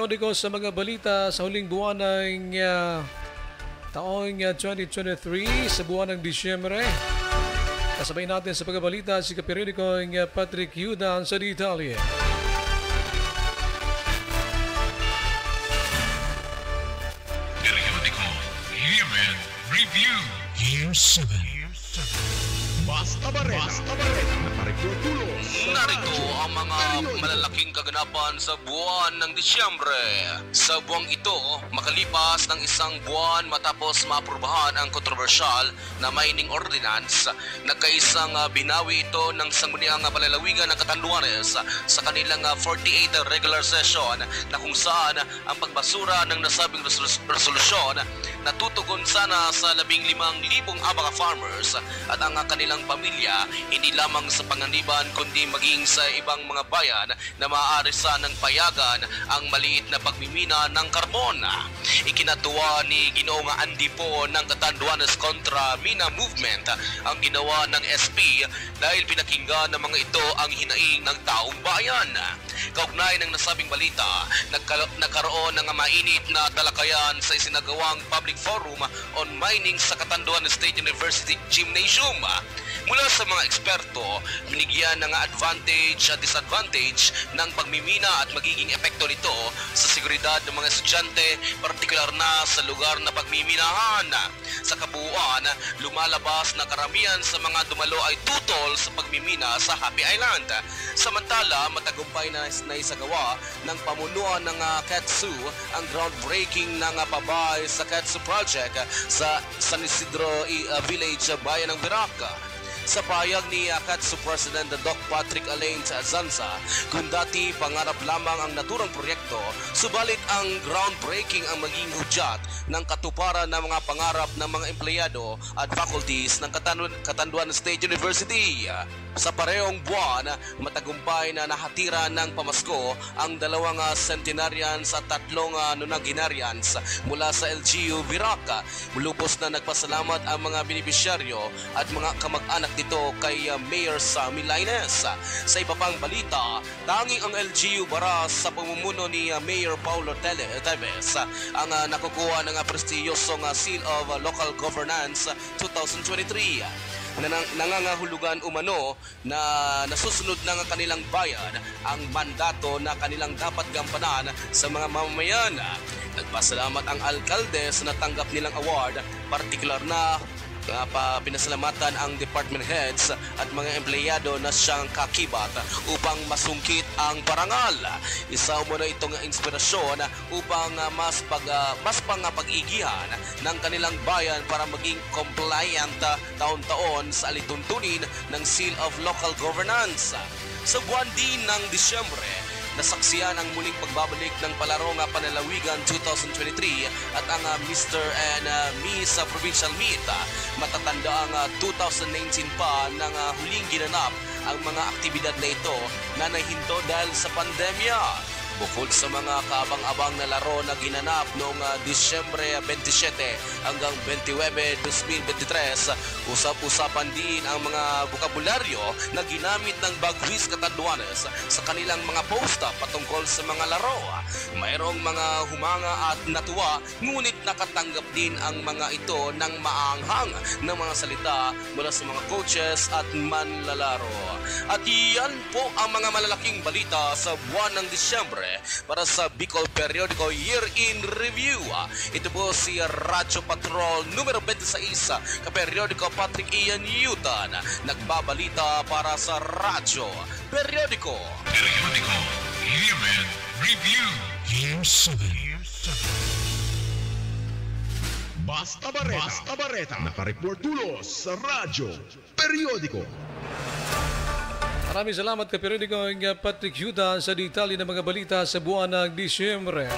periodiko sa mga balita sa huling buwan ng taong 2023 sa buwan ng Disyembre. Kasabay natin sa pagbabalita si kaperiodiko Patrick Yudan sa detalye. Periodiko Year Review Year 7. Basta Barreta, Narito ang mga malalaking kaganapan sa buwan ng Disyembre. Sa buwang ito, makalipas ng isang buwan matapos maaprubahan ang kontrobersyal na mining ordinance, nagkaisang binawi ito ng sangguniang palalawigan ng Catanduanes sa kanilang 48 regular session na kung saan ang pagbasura ng nasabing resolusyon natutugon sana sa 15,000 abaka farmers at ang kanilang pamilya, hindi lamang sa Panganiban kundi maging sa ibang mga bayan na maaari sanang payagan ang maliit na pagmimina ng karbon. Ikinatuwa ni Ginoong Andy Po ng Catanduanes Contra Mina Movement ang ginawa ng SP dahil pinakinggan ng mga ito ang hinaing ng taong bayan. Kaugnay ng nasabing balita, nagkaroon ng mainit na talakayan sa isinagawang public forum on mining sa Catanduanes State University Gymnasium. Mula sa mga eksperto, binigyan ng advantage at disadvantage ng pagmimina at magiging epekto nito sa seguridad ng mga estudyante, partikular na sa lugar na pagmiminahan. Sa kabuuan, lumalabas na karamihan sa mga dumalo ay tutol sa pagmimina sa Happy Island. Samantala, matagumpay na isagawa ng pamunuan ng KETSU ang groundbreaking ng pabay sa KETSU project sa San Isidro Village, Bayan ng Virac. Sa payag ni KETSU President Doc Patrick Alain Zanza, kung dati pangarap lamang ang naturang proyekto, subalit ang groundbreaking ang maging hudyat ng katuparan ng mga pangarap ng mga empleyado at faculties ng Catanduanes State University. Sa parehong buwan, matagumpay na nahatira ng pamasko ang 2 centenarians at 3 nonagenarians mula sa LGU Virac. Lubos na nagpasalamat ang mga benepisyaryo at mga kamag-anak dito kay Mayor Sammy Lainez. Sa iba pang balita, tanging ang LGU Baras sa pamumuno ni Mayor Paulo Teves ang nakukuha ng prestiyosong Seal of Local Governance 2023. Nangangahulugan umano na nasusunod ng kanilang bayan ang mandato na kanilang dapat gampanan sa mga mamamayan. Nagpasalamat ang alkalde sa natanggap nilang award, partikular na pinasalamatan ang department heads at mga empleyado na siyang kakibat upang masungkit ang parangal. Isa umano itong inspirasyon upang mas pag-igihan ng kanilang bayan para maging compliant taon-taon sa alituntunin ng Seal of Local Governance. Sa buwan din ng Disyembre, nasaksiyan ang muling pagbabalik ng Palarong Panlalawigan 2023 at ang Mr. and Miss Provincial Meet. Matatanda ang 2019 pa nang huling ginanap ang mga aktibidad na ito na nahinto dahil sa pandemya. Bukod sa mga kaabang-abang na laro na ginanap noong Disyembre 27 hanggang 29, 2023, usap-usapan din ang mga bokabularyo na ginamit ng Bagwis Catanduanes sa kanilang mga posta patungkol sa mga laro. Mayroong mga humanga at natuwa, ngunit nakatanggap din ang mga ito ng maanghang na mga salita mula sa mga coaches at manlalaro. At yan po ang mga malalaking balita sa buwan ng Disyembre para sa Bicol Periodico Year in Review. Ito po si Radyo Patrol numero 26, kaperiodiko Patrick Ian Yutan, nagbabalita para sa Radyo Periodico. Periodiko Year Review Year 7. Basta Barreta, nakareport tulos sa Radyo Periodiko. Maraming salamat kaperiodiko Patrick Yudan sa detalye ng mga balita sa buwan ng Disyembre.